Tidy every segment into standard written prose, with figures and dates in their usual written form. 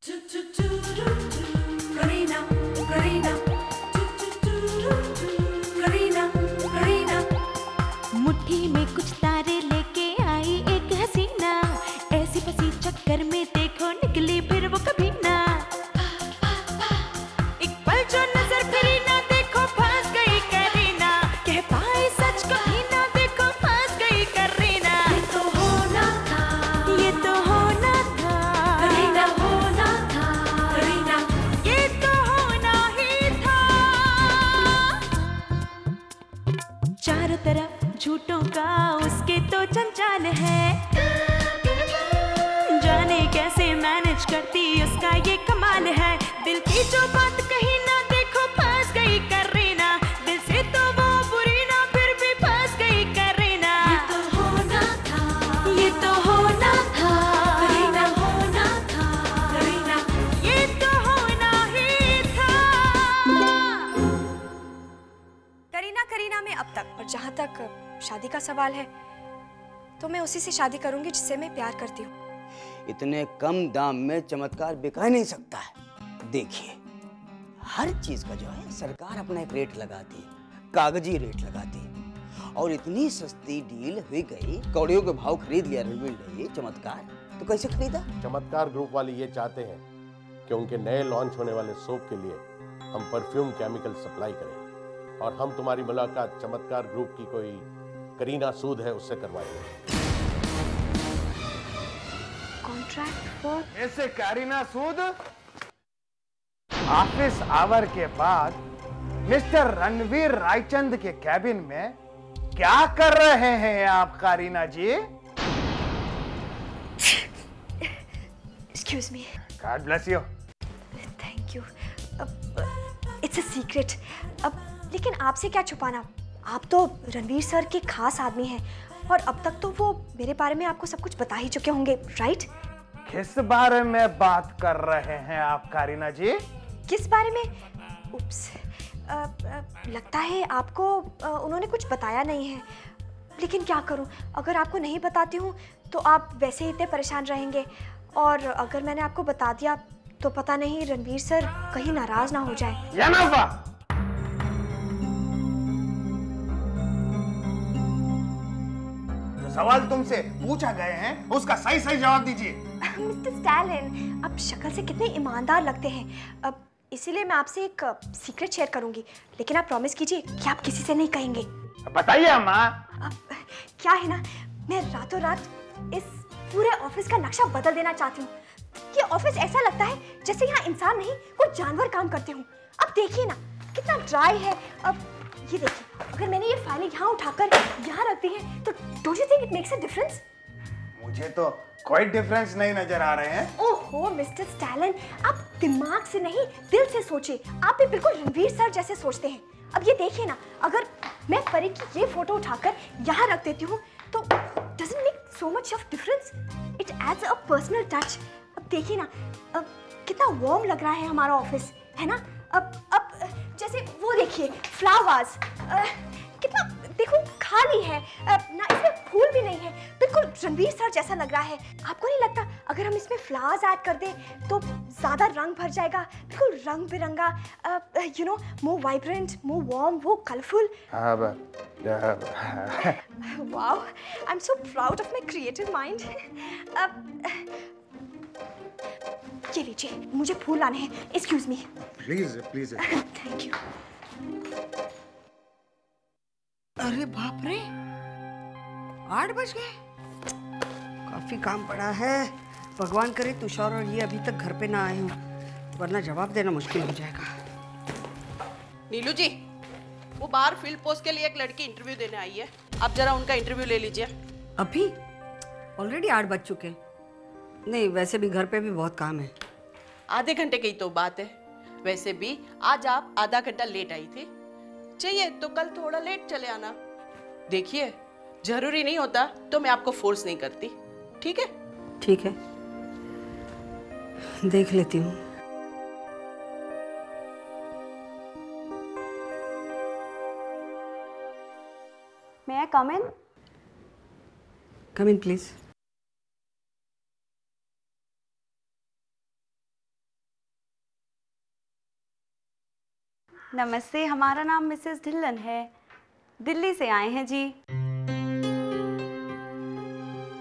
करीना करीना करीना करीना मुट्ठी में कुछ तारे लेके आई एक हसीना, ऐसी फंसी चक्कर में देखो निकली फिर वो कभी ना। एक पल जो नजर फिरी ना देखो फंस गई करीना, कह पाए सच कभी ना देखो फंस गई करीना। ये तो होना था, ये तो होना था करीना होना था, करीना ये तो होना ही था। चारों तरफ झूठों का उसके तो जंजाल है, जाने कैसे मैनेज करती उसका ये कमाल है। दिल की जो बात कही ना देखो फंस गई करीना, दिल से तो वो बुरी ना फिर भी फंस गई करीना। ये तो होना था, ये तो होना था करीना होना था, करीना ये तो होना ही था। करीना करीना में अब तक, और जहाँ तक शादी का सवाल है तो मैं उसी से शादी करूंगी जिससे मैं प्यार करती हूँ। इतने कम दाम में चमत्कार बिका ही नहीं सकता है। देखिए, हर चीज का जो है सरकार अपना एक रेट लगाती है, कागजी रेट लगाती है, और इतनी सस्ती डील हुई गई, कौड़ियों के भाव खरीद लिया रणवीर ने ये चमत्कार, तो कैसे खरीदा? चमत्कार ग्रुप वाले ये चाहते हैं कि उनके नए लॉन्च होने वाले सोप के लिए हम परफ्यूम केमिकल सप्लाई करें, और हम तुम्हारी मुलाकात चमत्कार ग्रुप की कोई करीना सूद है उससे करवाएंगे। कॉन्ट्रैक्ट फॉर ऐसे करीना सूद ऑफिस आवर के बाद मिस्टर रणवीर रायचंद के कैबिन में क्या कर रहे हैं आप Kareena ji? Excuse me. God bless you. Thank you. It's a secret. अब लेकिन आपसे क्या छुपाना, आप तो रणवीर सर के खास आदमी हैं और अब तक तो वो मेरे बारे में आपको सब कुछ बता ही चुके होंगे, राइट? किस बारे में बात कर रहे हैं आप करीना जी? किस बारे में? उप्स, लगता है आपको उन्होंने कुछ बताया नहीं है, लेकिन क्या करूं, अगर आपको नहीं बताती हूं तो आप वैसे ही इतने परेशान रहेंगे, और अगर मैंने आपको बता दिया तो पता नहीं रणवीर सर कहीं नाराज ना हो जाए। यानाफा, जो सवाल तुमसे पूछा गए हैं उसका सही सही जवाब दीजिए। मिस्टर स्टैलिन, आप शक्ल से कितने ईमानदार लगते हैं, अब इसीलिए मैं आपसे एक सीक्रेट शेयर करूंगी, लेकिन आप प्रॉमिस कीजिए कि आप किसी से नहीं कहेंगे। बताइए अम्मा। अब क्या है ना, मैं रातों रात इस पूरे ऑफिस का नक्शा बदल देना चाहती हूँ। ये ऑफिस ऐसा लगता है जैसे यहाँ इंसान नहीं कोई जानवर काम करते हूँ। अब देखिए ना कितना ड्राई है। अब ये देखिए, अगर मैंने ये फाइलें यहाँ उठाकर यहाँ रख दी है तो don't you think it makes a difference? मुझे तो कोई डिफरेंस नहीं नजर आ रहे हैं। ओहो मिस्टर स्टैलिन, आप दिमाग से नहीं दिल से सोचिए, आप भी बिल्कुल रणवीर सर जैसे सोचते हैं। अब ये देखिए ना, अगर मैं परी की ये फोटो उठाकर यहाँ रख देती हूँ तो doesn't make so much of difference? It adds a personal touch. अब देखिए ना, अब कितना वार्म लग रहा है हमारा ऑफिस, है ना? अब जैसे वो देखिए फ्लावर्स, कितना देखो खाली है, ना इसमें फूल भी नहीं है, बिल्कुल रणवीर सर जैसा लग रहा है। आपको नहीं लगता अगर हम इसमें फ्लावर्स ऐड कर दें तो ज्यादा रंग भर जाएगा, बिल्कुल रंग बिरंगा, you know, more vibrant, more warm, वो colourful. Wow, I am so proud of my creative mind. ये लीजिए, मुझे फूल लाने हैं, excuse me. Please please. Thank you. अरे बाप रे, 8 बज गए। काफी काम पड़ा है। भगवान करे तुषार और ये अभी तक घर पे ना आए हों, वरना जवाब देना मुश्किल हो जाएगा। नीलू जी, वो बाहर फील्ड पोस्ट के लिए एक लड़की इंटरव्यू देने आई है, आप जरा उनका इंटरव्यू ले लीजिए। अभी ऑलरेडी 8 बज चुके। नहीं, वैसे भी घर पे भी बहुत काम है। आधे घंटे की तो बात है। वैसे भी आज आप आधा घंटा लेट आई थी, चाहिए तो कल थोड़ा लेट चले आना। देखिए, जरूरी नहीं होता तो मैं आपको फोर्स नहीं करती, ठीक है? ठीक है, देख लेती हूँ। May I come in? Come in, please. नमस्ते, हमारा नाम मिसेस ढिल्लन है, दिल्ली से आए हैं जी।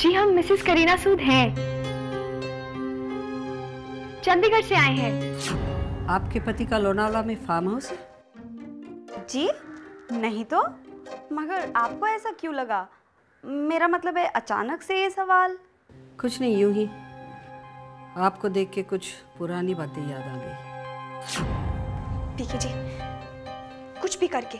जी हम मिसेस करीना सूद हैं, चंडीगढ़ से आए हैं। आपके पति का लोनावला में फार्म हाउस है? जी नहीं तो, मगर आपको ऐसा क्यों लगा? मेरा मतलब है अचानक से ये सवाल। कुछ नहीं, यूं ही आपको देख के कुछ पुरानी बातें याद आ गई। पीके जी, कुछ भी करके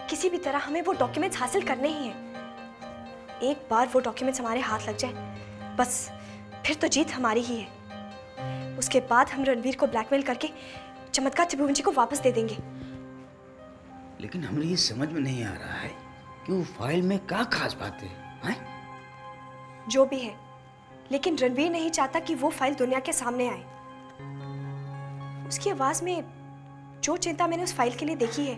किसी भी तरह हमें वो डॉक्यूमेंट्स हासिल करने ही हैं। एक बार वो डॉक्यूमेंट्स हमारे हाथ लग जाए बस फिर तो जीत हमारी ही है। उसके बाद हम रणवीर को ब्लैकमेल करके चमत्कार त्रिभुवन जी को वापस दे देंगे। लेकिन हमें ये समझ में नहीं आ रहा है कि वो फाइल में क्या खास बात है? जो भी है, लेकिन रणवीर नहीं चाहता कि वो फाइल दुनिया के सामने आए। उसकी आवाज में जो चिंता मैंने उस फाइल के लिए देखी है,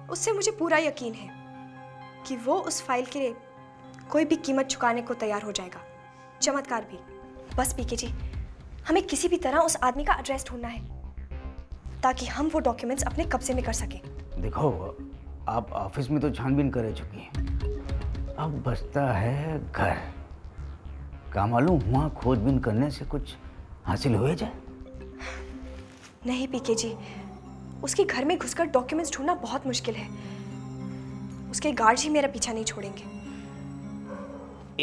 उससे मुझे पूरा यकीन है कि वो उस फाइल के लिए कोई भी कीमत चुकाने को तैयार हो जाएगा, चमत्कार भी। बस पीके जी, हमें किसी भी तरह उस आदमी का एड्रेस ढूंढना है ताकि हम वो डॉक्यूमेंट्स अपने कब्जे में कर सकें। देखो, आप ऑफिस में तो छानबीन कर चुकी हैं, अब बचता है घर का। मालूम हुआ खोजबीन करने से कुछ हासिल हो जाए? नहीं पीके जी, उसके घर में घुसकर डॉक्यूमेंट्स ढूंढना बहुत मुश्किल है। उसके गार्ड ही मेरा पीछा नहीं छोड़ेंगे।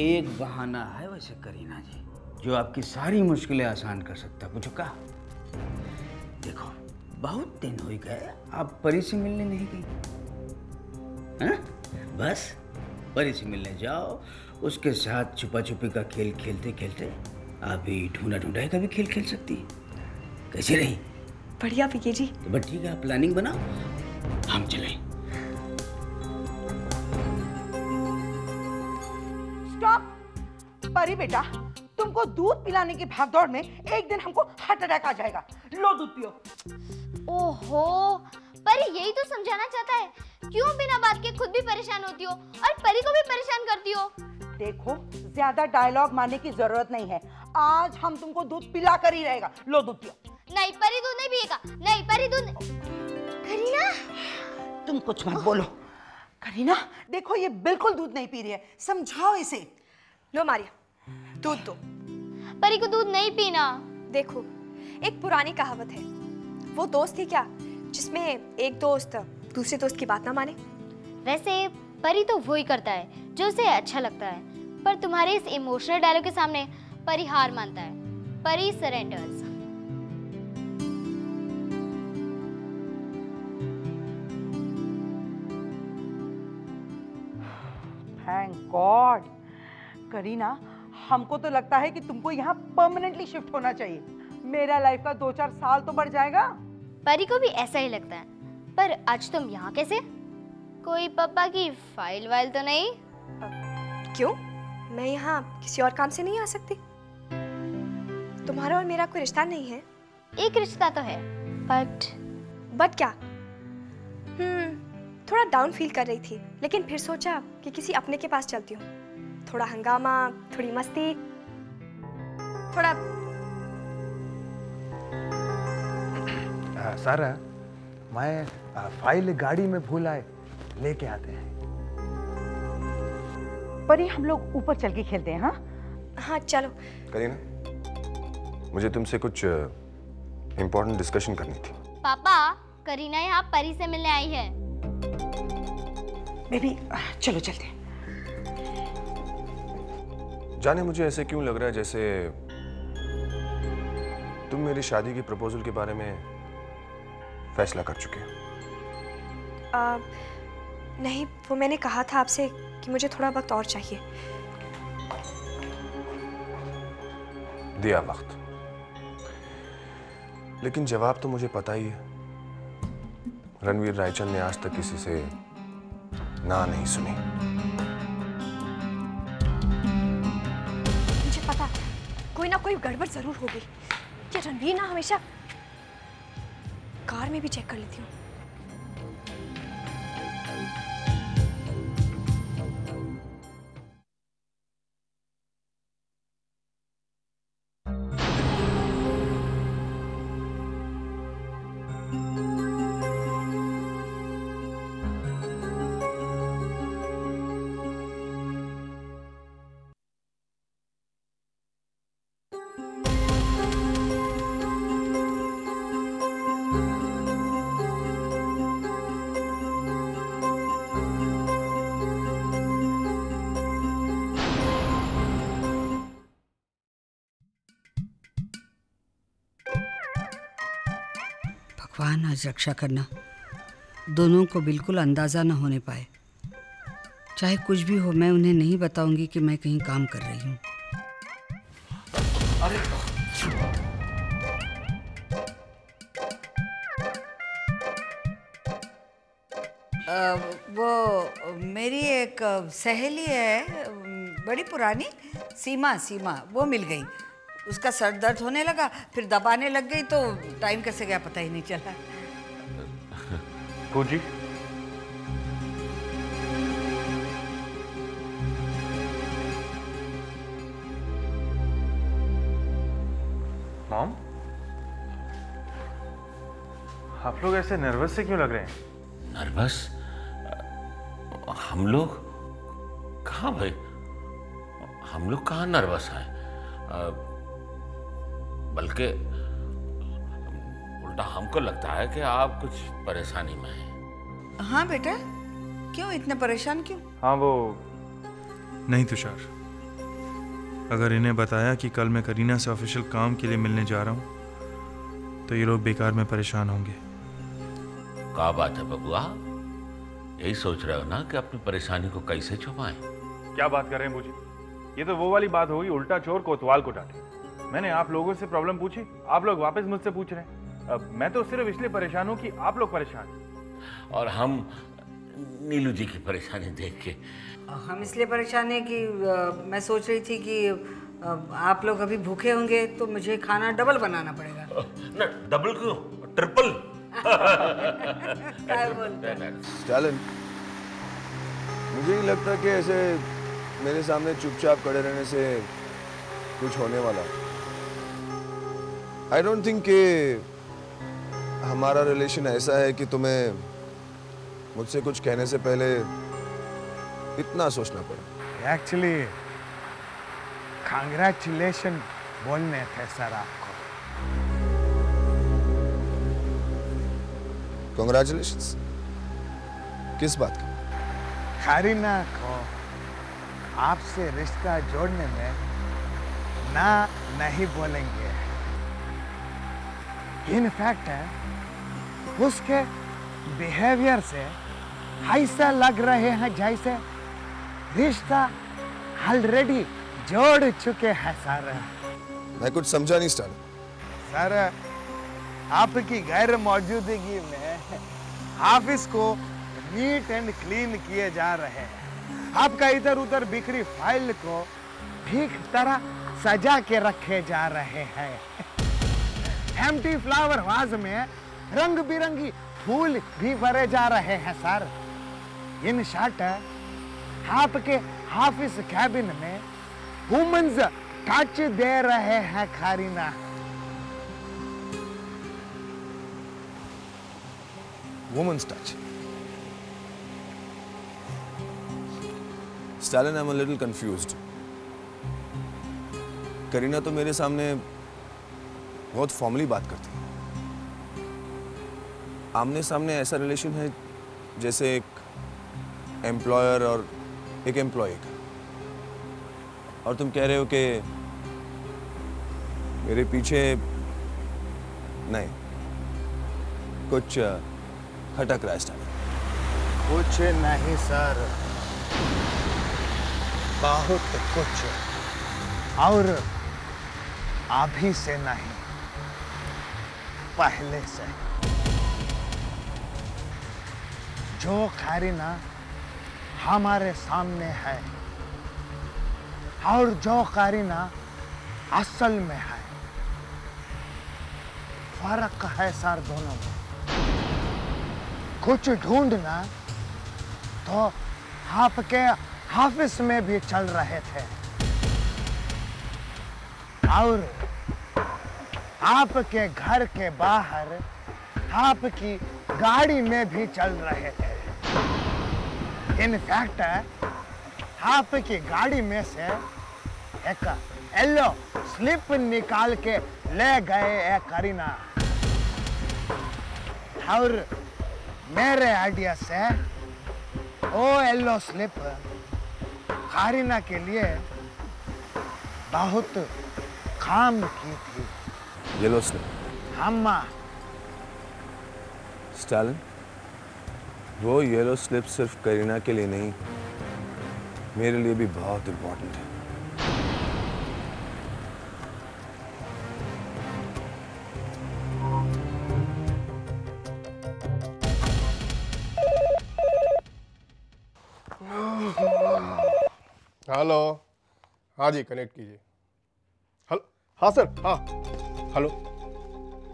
एक बहाना है वैसे करीना जी, जो आपकी सारी मुश्किलें आसान कर सकता। कुछ कहा? देखो, बहुत दिन हो गए आप परी से मिलने नहीं गई। हाँ? बस परी से मिलने जाओ, उसके साथ छुपा छुपी का खेल खेलते खेलते अभी ढूंढा ढूंढाई का भी खेल खेल सकती है। कैसे रही? बढ़िया पीके जी। तो बस ठीक है, आप प्लानिंग बनाओ, हम चलें। स्टॉप! परी बेटा, तुमको दूध पिलाने की भागदौड़ में एक दिन हमको हार्ट अटैक आ जाएगा। लो दूध पियो। ओहो, परी यही तो समझाना चाहता है, क्यों बिना बात के खुद भी परेशान होती हो और परी को भी परेशान करती हो। देखो, ज्यादा डायलॉग मारने की जरूरत नहीं है। आज हम तुमको दूध पिला कर ही रहेगा। लो दूध पियो। नहीं, परी दूध नहीं पिएगा। नहीं, परी दूध। करीना, तुम कुछ मत बोलो। करीना, देखो ये बिल्कुल दूध नहीं पी रही है, समझाओ इसे। लो मारिया, दूध दो। परी को दूध नहीं पीना। देखो, एक पुरानी कहावत है, वो दोस्त थी क्या जिसमें एक दोस्त दूसरे दोस्त की बात ना माने। वैसे परी तो वो ही करता है जो उसे अच्छा लगता है, पर तुम्हारे इस इमोशनल डायलॉग के सामने परी हार मानता है। परी सरेंडर्स। Thank God. करीना, हमको तो लगता है कि तुमको यहाँ परमानेंटली शिफ्ट होना चाहिए। मेरा लाइफ का 2-4 साल तो बढ़ जाएगा। परी को भी ऐसा ही लगता है, पर आज तुम यहाँ कैसे? कोई पापा की फाइल वाइल तो नहीं? क्यों? मैं यहाँ किसी और काम से नहीं आ सकती? तुम्हारा और मेरा कोई रिश्ता नहीं है? एक रिश्ता तो है, बट क्या? थोड़ा डाउन फील कर रही थी, लेकिन फिर सोचा कि किसी अपने के पास चलती हूँ। थोड़ा हंगामा, थोड़ी मस्ती, थोड़ा। सर, मैं फाइल गाड़ी में भूल आए, लेके आते हैं। परी, हम लोग ऊपर चल के खेलते हैं। हाँ हाँ चलो। करीना, मुझे तुमसे कुछ इम्पोर्टेंट डिस्कशन करनी थी। पापा, करीना यहाँ परी से मिलने आई है। बेबी, चलो चलते हैं। जाने मुझे ऐसे क्यों लग रहा है जैसे तुम मेरी शादी की प्रपोजल के बारे में फैसला कर चुके हो। नहीं, वो मैंने कहा था आपसे कि मुझे थोड़ा वक्त और चाहिए। दिया वक्त, लेकिन जवाब तो मुझे पता ही है। रणवीर रायचंद ने आज तक किसी से ना नहीं सुनी। मुझे पता, कोई ना कोई गड़बड़ जरूर होगी। ये रणवीर ना हमेशा कार में भी चेक कर लेती हूँ। भगवान आज रक्षा करना, दोनों को बिल्कुल अंदाज़ा न होने पाए। चाहे कुछ भी हो, मैं उन्हें नहीं बताऊंगी कि मैं कहीं काम कर रही हूँ। अरे वो मेरी एक सहेली है, बड़ी पुरानी, सीमा वो मिल गई। उसका सर दर्द होने लगा, फिर दबाने लग गई, तो टाइम कैसे गया पता ही नहीं चला। पूजी, मॉम, आप लोग ऐसे नर्वस से क्यों लग रहे हैं? नर्वस? हम लोग कहाँ भाई, हम लोग कहाँ नर्वस हैं? बल्कि उल्टा हमको लगता है कि आप कुछ परेशानी में हैं। हाँ बेटा, क्यों इतने परेशान क्यों? हाँ वो नहीं तुषार, अगर इन्हें बताया कि कल मैं करीना से ऑफिशियल काम के लिए मिलने जा रहा हूँ तो ये लोग बेकार में परेशान होंगे। क्या बात है बबुआ, यही सोच रहे हो ना कि अपनी परेशानी को कैसे छुपाएं? क्या बात कर रहे हैं बूजी, ये तो वो वाली बात होगी, उल्टा चोर कोतवाल को डांटे। मैंने आप लोगों से प्रॉब्लम पूछी, आप लोग वापस मुझसे पूछ रहे हैं। अब मैं तो सिर्फ इसलिए परेशान हूँ कि आप लोग परेशान हैं। और हम नीलू जी की परेशानी देख के हम इसलिए परेशान हैं कि मैं सोच रही थी कि आप लोग अभी भूखे होंगे तो मुझे खाना डबल बनाना पड़ेगा। ना डबल क्यों, ट्रिपल। स्टालिन, मुझे नहीं लगता कि ऐसे मेरे सामने चुपचाप खड़े रहने से कुछ होने वाला। आई डोंट थिंक कि हमारा रिलेशन ऐसा है कि तुम्हें मुझसे कुछ कहने से पहले इतना सोचना पड़े। एक्चुअली कांग्रेचुलेशन बोलने थे सर आपको। कांग्रेचुलेशंस किस बात का? करीना को आपसे रिश्ता जोड़ने में ना नहीं बोलेंगे। इनफैक्ट उसके बिहेवियर से ऐसा लग रहे हैं जैसे रिश्ता ऑलरेडी जोड़ चुके हैं सर। मैं कुछ समझा नहीं स्टालिन। सर, आपकी गैर मौजूदगी में ऑफिस को नीट एंड क्लीन किए जा रहे हैं। आपका इधर उधर बिखरी फाइल को ठीक तरह सजा के रखे जा रहे हैं। एम्प्टी फ्लावर वाज में रंग बिरंगी फूल भी भरे जा रहे हैं सर। इन शॉर्ट, आपके ऑफिस कैबिन में वुमेन्स टच दे रहे हैं Kareena. Women's touch? Stalin, I am a little confused. Kareena तो मेरे सामने बहुत फॉर्मली बात करती है। आमने सामने ऐसा रिलेशन है जैसे एक एम्प्लॉयर और एक एम्प्लॉय का। और तुम कह रहे हो कि मेरे पीछे नहीं, कुछ खटक रहा है स्टालिन। कुछ नहीं सर, बहुत कुछ, और अभी से नहीं, पहले से। जो करीना हमारे सामने है और जो करीना असल में है, फर्क है सर दोनों में। कुछ ढूंढना तो आपके ऑफिस में भी चल रहे थे और आपके घर के बाहर आपकी गाड़ी में भी चल रहे थे। इनफैक्ट आपकी गाड़ी में से एक येलो स्लिप निकाल के ले गए करीना, और मेरे आइडिया से वो येलो स्लिप करीना के लिए बहुत काम की थी। Yellow slip? अम्मा, स्टालिन, वो येलो स्लिप सिर्फ करीना के लिए नहीं, मेरे लिए भी बहुत इंपॉर्टेंट है। हेलो, हाँ जी कनेक्ट कीजिए। हेलो, हाँ सर, हाँ हेलो।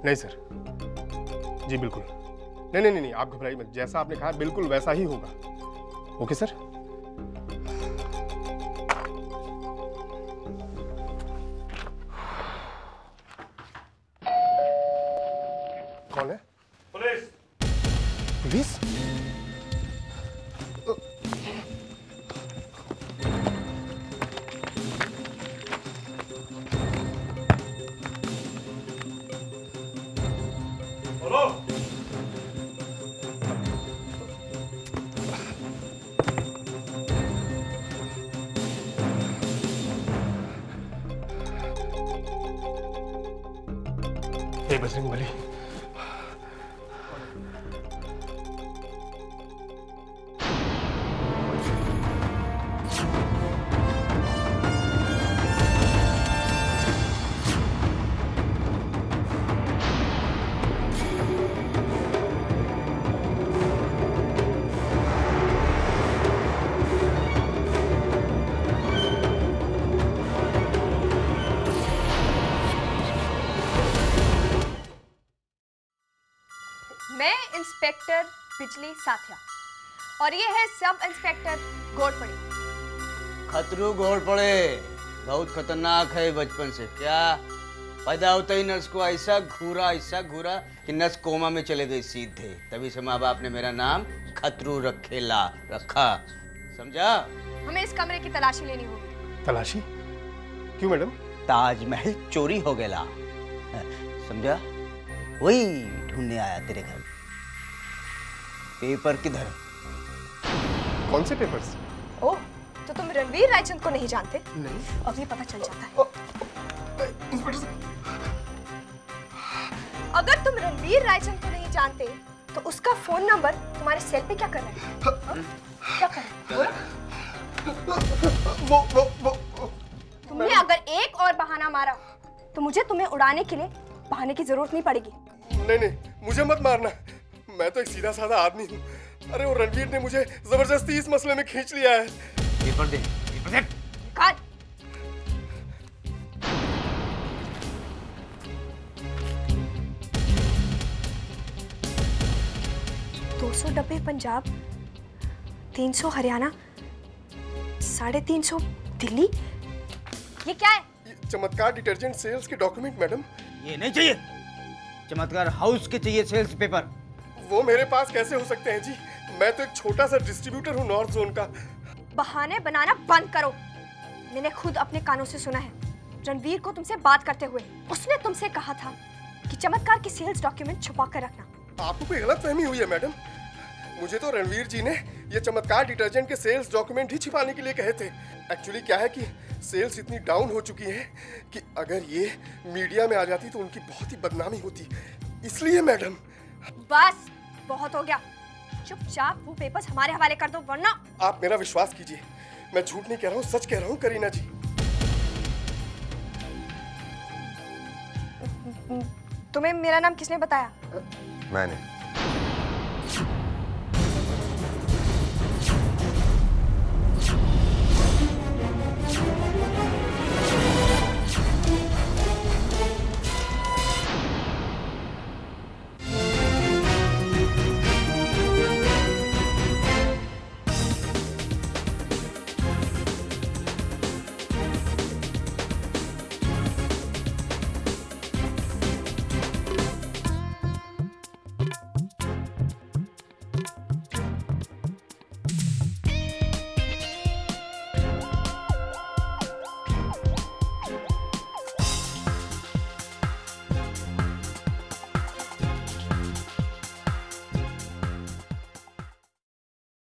नहीं सर, जी बिल्कुल नहीं, आप घबराइए मत, जैसा आपने कहा बिल्कुल वैसा ही होगा। Okay sir. कौन है? पुलिस। पुलिस? बजरंग बली, मैं इंस्पेक्टर बिजली साथिया और ये है सब इंस्पेक्टर घोड़पड़े। खतरू घोड़पड़े बहुत खतरनाक है बचपन से। क्या पैदा होते ही नर्स को ऐसा घूरा कि नर्स कोमा में चले गई सीधे। तभी से माँ बाप ने मेरा नाम खतरू रखा। समझा? हमें इस कमरे की तलाशी लेनी होगी। तलाशी? क्यों मैडम? ताजमहल चोरी हो गया, समझा? वही ढूंढने आया तेरे घर। पेपर किधर? कौन से पेपर्स? ओह, तो तुम रणवीर रायचंद को नहीं जानते? नहीं। अभी पता चल जाता है। इंस्पेक्टर, अगर तुम रणवीर रायचंद को नहीं जानते तो उसका फोन नंबर तुम्हारे सेल पे क्या कर रहा है? क्या कर रहा है? वो तुमने अगर एक और बहाना मारा तो मुझे तुम्हें उड़ाने के लिए बहाने की जरूरत नहीं पड़ेगी। नहीं, मुझे मत मारना, मैं तो एक सीधा साधा आदमी हूँ। अरे वो रणवीर ने मुझे जबरदस्ती इस मसले में खींच लिया है। पेपर दे। काट। 200 डब्बे पंजाब, 300 हरियाणा, 350 दिल्ली। ये क्या है? चमत्कार डिटर्जेंट सेल्स के डॉक्यूमेंट मैडम। ये नहीं चाहिए, चमत्कार हाउस के चाहिए सेल्स पेपर। वो मेरे पास कैसे हो सकते हैं जी? मैं तो एक छोटा सा डिस्ट्रीब्यूटर हूँ नॉर्थ जोन का। बहाने बनाना बंद करो। मैंने खुद अपने कानों से सुना है रणवीर को तुमसे बात करते हुए। उसने तुमसे कहा था कि चमत्कार की सेल्स डॉक्यूमेंट छुपा कर रखना। आपको कोई गलतफहमी हुई है मैडम। मुझे तो रणवीर जी ने ये चमत्कार डिटर्जेंट के सेल्स डॉक्यूमेंट ही छिपाने के लिए कहे थे। एक्चुअली क्या है कि सेल्स इतनी डाउन हो चुकी है कि अगर ये मीडिया में आ जाती तो उनकी बहुत ही बदनामी होती, इसलिए मैडम। बस बहुत हो गया, चुपचाप वो पेपर्स हमारे हवाले कर दो वरना। आप मेरा विश्वास कीजिए, मैं झूठ नहीं कह रहा हूँ, सच कह रहा हूँ करीना जी। तुम्हें मेरा नाम किसने बताया? मैंने।